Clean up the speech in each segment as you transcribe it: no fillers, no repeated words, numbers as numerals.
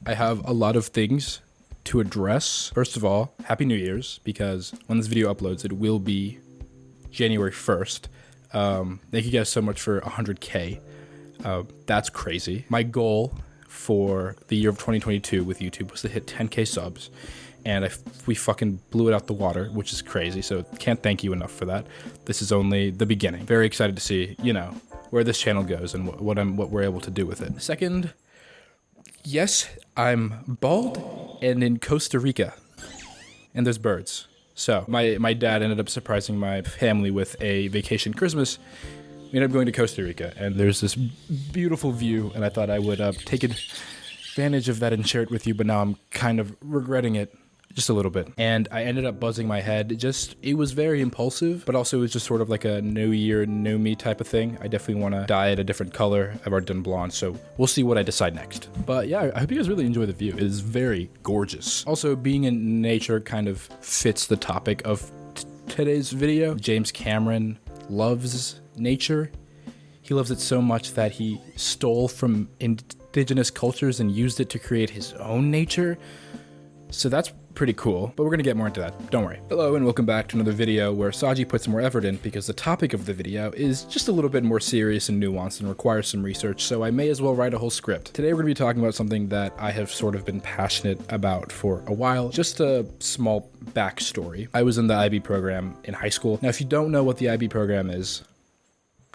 I have a lot of things to address. First of all, Happy New Year's, because when this video uploads, it will be January 1st. Thank you guys so much for 100K. That's crazy. My goal for the year of 2022 with YouTube was to hit 10K subs, and we fucking blew it out the water, which is crazy, so can't thank you enough for that. This is only the beginning. Very excited to see, where this channel goes and what we're able to do with it. Second, yes, I'm bald and in Costa Rica, and there's birds. So my dad ended up surprising my family with a vacation Christmas. We ended up going to Costa Rica, and there's this beautiful view, and I thought I would take advantage of that and share it with you, but now I'm kind of regretting it just a little bit. And I ended up buzzing my head. It was very impulsive, but also it was just sort of like a new year, new me type of thing. I definitely want to dye it a different color. I've already done blonde, so we'll see what I decide next. But yeah, I hope you guys really enjoy the view. It is very gorgeous. Also, being in nature kind of fits the topic of today's video. James Cameron loves nature. He loves it so much that he stole from indigenous cultures and used it to create his own nature. So that's pretty cool, but we're gonna get more into that, don't worry. Hello and welcome back to another video where Saji puts more effort in because the topic of the video is just a little bit more serious and nuanced and requires some research, so I may as well write a whole script. Today we're gonna be talking about something that I have sort of been passionate about for a while. Just a small backstory. I was in the IB program in high school. Now if you don't know what the IB program is,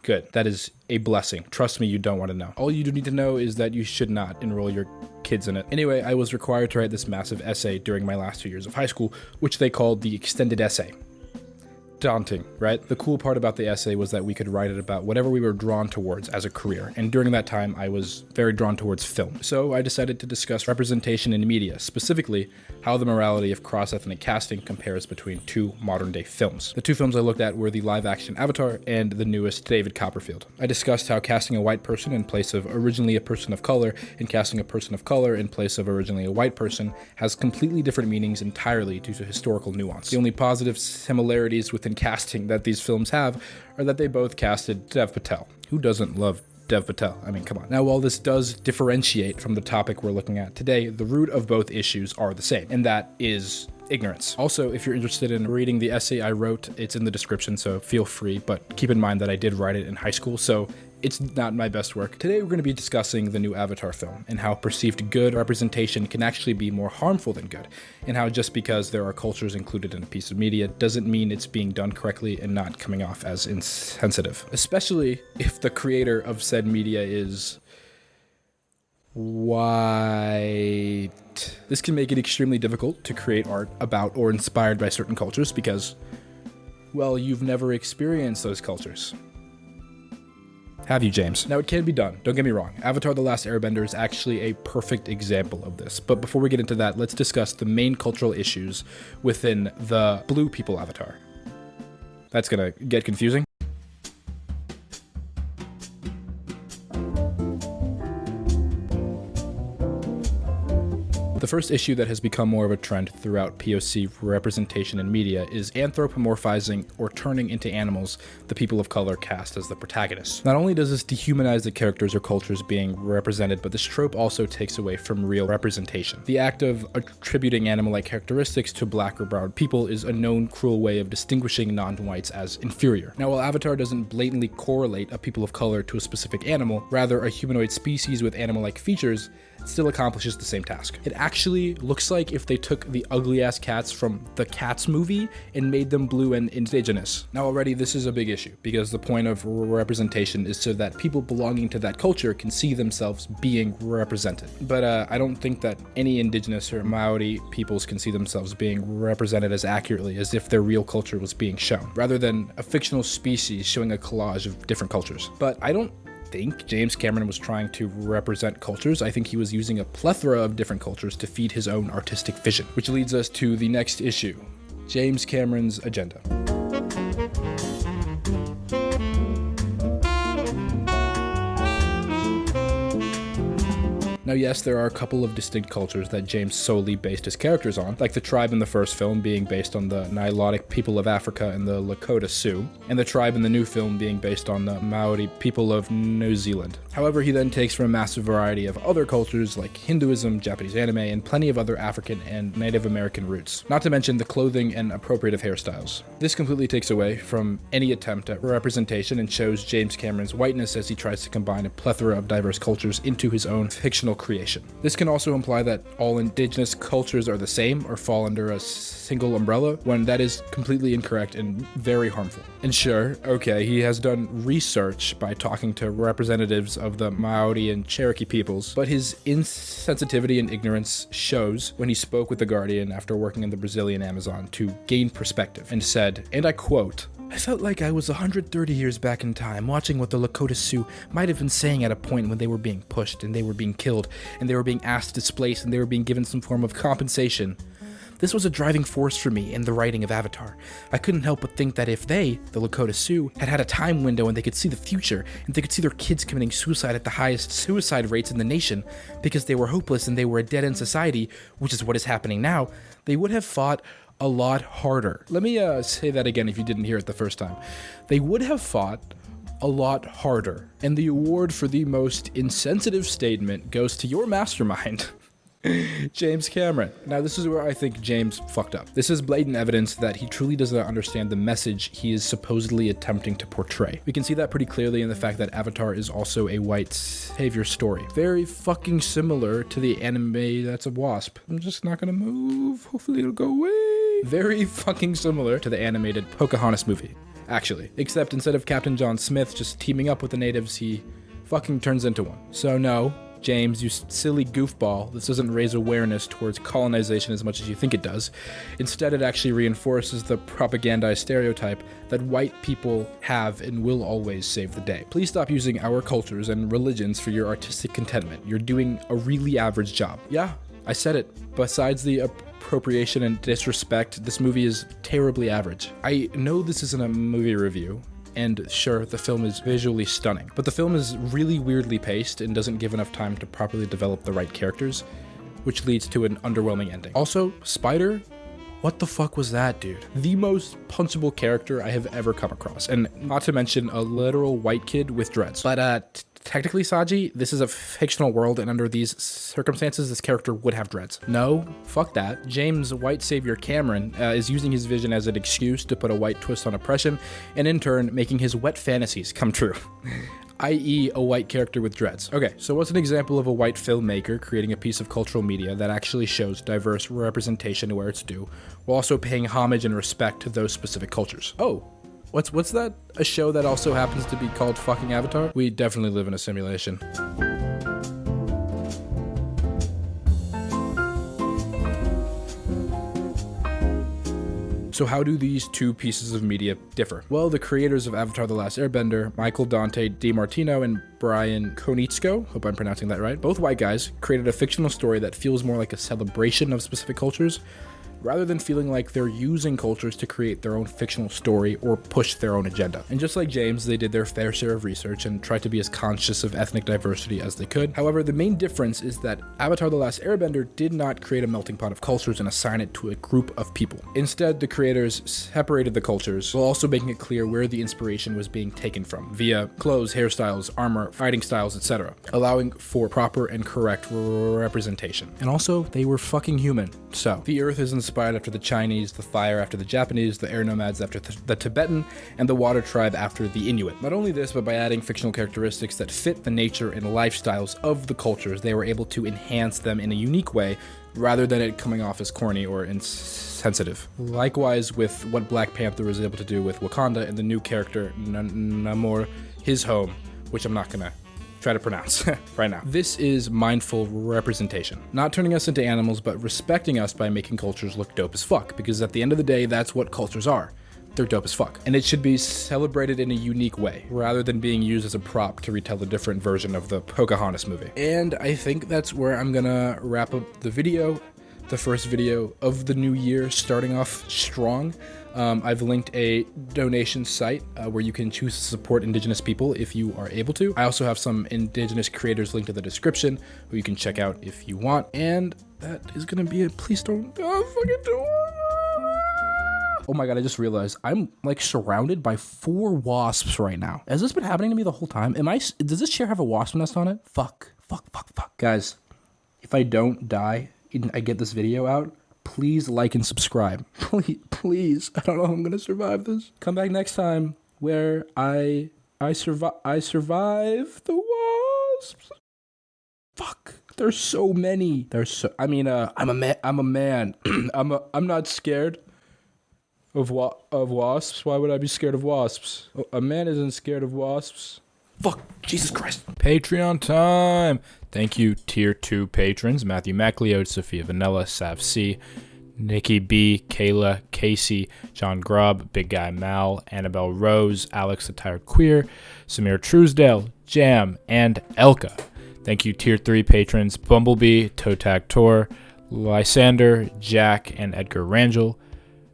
good. That is a blessing. Trust me, you don't want to know. All you do need to know is that you should not enroll your kids in it. Anyway, I was required to write this massive essay during my last 2 years of high school, which they called the extended essay. Daunting, right? The cool part about the essay was that we could write it about whatever we were drawn towards as a career. And during that time, I was very drawn towards film. So I decided to discuss representation in media, specifically how the morality of cross-ethnic casting compares between two modern-day films. The two films I looked at were the live-action Avatar and the newest David Copperfield. I discussed how casting a white person in place of originally a person of color and casting a person of color in place of originally a white person has completely different meanings entirely due to historical nuance. The only positive similarities within casting that these films have are that they both casted Dev Patel. Who doesn't love Dev Patel? I mean, come on. Now, while this does differentiate from the topic we're looking at today, the root of both issues are the same, and that is ignorance. Also, if you're interested in reading the essay I wrote, it's in the description, so feel free, but keep in mind that I did write it in high school, so it's not my best work. Today, we're going to be discussing the new Avatar film and how perceived good representation can actually be more harmful than good, and how just because there are cultures included in a piece of media doesn't mean it's being done correctly and not coming off as insensitive, especially if the creator of said media is white. This can make it extremely difficult to create art about or inspired by certain cultures because, well, you've never experienced those cultures. Have you, James? Now, it can be done, don't get me wrong. Avatar: The Last Airbender is actually a perfect example of this. But before we get into that, let's discuss the main cultural issues within the Blue People Avatar. That's gonna get confusing. The first issue that has become more of a trend throughout POC representation in media is anthropomorphizing or turning into animals the people of color cast as the protagonists. Not only does this dehumanize the characters or cultures being represented, but this trope also takes away from real representation. The act of attributing animal-like characteristics to black or brown people is a known cruel way of distinguishing non-whites as inferior. Now, while Avatar doesn't blatantly correlate a people of color to a specific animal, rather a humanoid species with animal-like features, it still accomplishes the same task. It actually looks like if they took the ugly-ass cats from the Cats movie and made them blue and indigenous. Now already this is a big issue because the point of representation is so that people belonging to that culture can see themselves being represented. But I don't think that any indigenous or Maori peoples can see themselves being represented as accurately as if their real culture was being shown, rather than a fictional species showing a collage of different cultures. But I don't think James Cameron was trying to represent cultures. I think he was using a plethora of different cultures to feed his own artistic vision, which leads us to the next issue, James Cameron's agenda. Now, Now yes, there are a couple of distinct cultures that James solely based his characters on, like the tribe in the first film being based on the Nilotic people of Africa and the Lakota Sioux, and the tribe in the new film being based on the Maori people of New Zealand. However, he then takes from a massive variety of other cultures like Hinduism, Japanese anime, and plenty of other African and Native American roots, not to mention the clothing and appropriative hairstyles. This completely takes away from any attempt at representation and shows James Cameron's whiteness as he tries to combine a plethora of diverse cultures into his own fictional creation. This can also imply that all indigenous cultures are the same or fall under a single umbrella, when that is completely incorrect and very harmful. And sure, okay, he has done research by talking to representatives of the Maori and Cherokee peoples, but his insensitivity and ignorance shows when he spoke with The Guardian after working in the Brazilian Amazon to gain perspective, and said, and I quote, "I felt like I was 130 years back in time, watching what the Lakota Sioux might have been saying at a point when they were being pushed, and they were being killed, and they were being asked to displace, and they were being given some form of compensation. This was a driving force for me in the writing of Avatar. I couldn't help but think that if they, the Lakota Sioux, had had a time window and they could see the future, and they could see their kids committing suicide at the highest suicide rates in the nation, because they were hopeless and they were a dead-end society, which is what is happening now, they would have fought a lot harder." Let me say that again if you didn't hear it the first time. They would have fought a lot harder. And the award for the most insensitive statement goes to your mastermind, James Cameron. Now, this is where I think James fucked up. This is blatant evidence that he truly does not understand the message he is supposedly attempting to portray. We can see that pretty clearly in the fact that Avatar is also a white savior story. Very fucking similar to the anime that's a wasp. I'm just not gonna move. Hopefully it'll go away. Very fucking similar to the animated Pocahontas movie, actually. Except instead of Captain John Smith just teaming up with the natives, he fucking turns into one. So no, James, you silly goofball, this doesn't raise awareness towards colonization as much as you think it does. Instead, it actually reinforces the propagandized stereotype that white people have and will always save the day. Please stop using our cultures and religions for your artistic contentment. You're doing a really average job. Yeah, I said it. Besides the appropriation and disrespect, this movie is terribly average. I know this isn't a movie review, and sure, the film is visually stunning, but the film is really weirdly paced and doesn't give enough time to properly develop the right characters, which leads to an underwhelming ending. Also, Spider? What the fuck was that, dude? The most punchable character I have ever come across, and not to mention a literal white kid with dreads. But technically, Saji, this is a fictional world, and under these circumstances, this character would have dreads. No, fuck that. James White Savior Cameron is using his vision as an excuse to put a white twist on oppression, and in turn, making his wet fantasies come true. i.e. a white character with dreads. Okay, so what's an example of a white filmmaker creating a piece of cultural media that actually shows diverse representation where it's due, while also paying homage and respect to those specific cultures? Oh, what's that? A show that also happens to be called fucking Avatar? We definitely live in a simulation. So how do these two pieces of media differ? Well, the creators of Avatar: The Last Airbender, Michael Dante DiMartino and Brian Konietzko, hope I'm pronouncing that right, both white guys, created a fictional story that feels more like a celebration of specific cultures, rather than feeling like they're using cultures to create their own fictional story or push their own agenda. And just like James, they did their fair share of research and tried to be as conscious of ethnic diversity as they could. However, the main difference is that Avatar: The Last Airbender did not create a melting pot of cultures and assign it to a group of people. Instead, the creators separated the cultures while also making it clear where the inspiration was being taken from, via clothes, hairstyles, armor, fighting styles, etc., allowing for proper and correct representation. And also, they were fucking human. So, the Earth is inspired after the Chinese, the fire after the Japanese, the air nomads after the Tibetan, and the water tribe after the Inuit. Not only this, but by adding fictional characteristics that fit the nature and lifestyles of the cultures, they were able to enhance them in a unique way, rather than it coming off as corny or insensitive. Likewise with what Black Panther was able to do with Wakanda and the new character Namor, his home, which I'm not gonna try to pronounce right now. This is mindful representation. Not turning us into animals, but respecting us by making cultures look dope as fuck, because at the end of the day, that's what cultures are. They're dope as fuck. And it should be celebrated in a unique way, rather than being used as a prop to retell a different version of the Pocahontas movie. And I think that's where I'm gonna wrap up the video. The first video of the new year, starting off strong. I've linked a donation site where you can choose to support Indigenous people if you are able to. I also have some Indigenous creators linked in the description who you can check out if you want. And that is gonna be it. Please don't fucking do it. Oh my god, I just realized I'm like surrounded by 4 wasps right now. Has this been happening to me the whole time? Does this chair have a wasp nest on it? Fuck. Guys, if I don't die and I get this video out, please like and subscribe. Please. I don't know how I'm gonna survive this. Come back next time where I survive the wasps. Fuck. There's so many. I'm a man. I'm not scared of wasps. Why would I be scared of wasps? A man isn't scared of wasps. Fuck, Jesus Christ. Patreon time. Thank you, Tier 2 patrons. Matthew MacLeod, Sophia Vanilla, Sav C, Nikki B, Kayla, Casey, John Grubb, Big Guy Mal, Annabelle Rose, Alex the Tired Queer, Samir Truesdale, Jam, and Elka. Thank you, Tier 3 patrons. Bumblebee, Totag Tor, Lysander, Jack, and Edgar Rangel.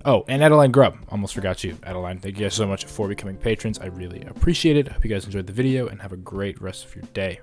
Oh, and Adeline Grubb. Almost forgot you, Adeline. Thank you guys so much for becoming patrons. I really appreciate it. Hope you guys enjoyed the video and have a great rest of your day.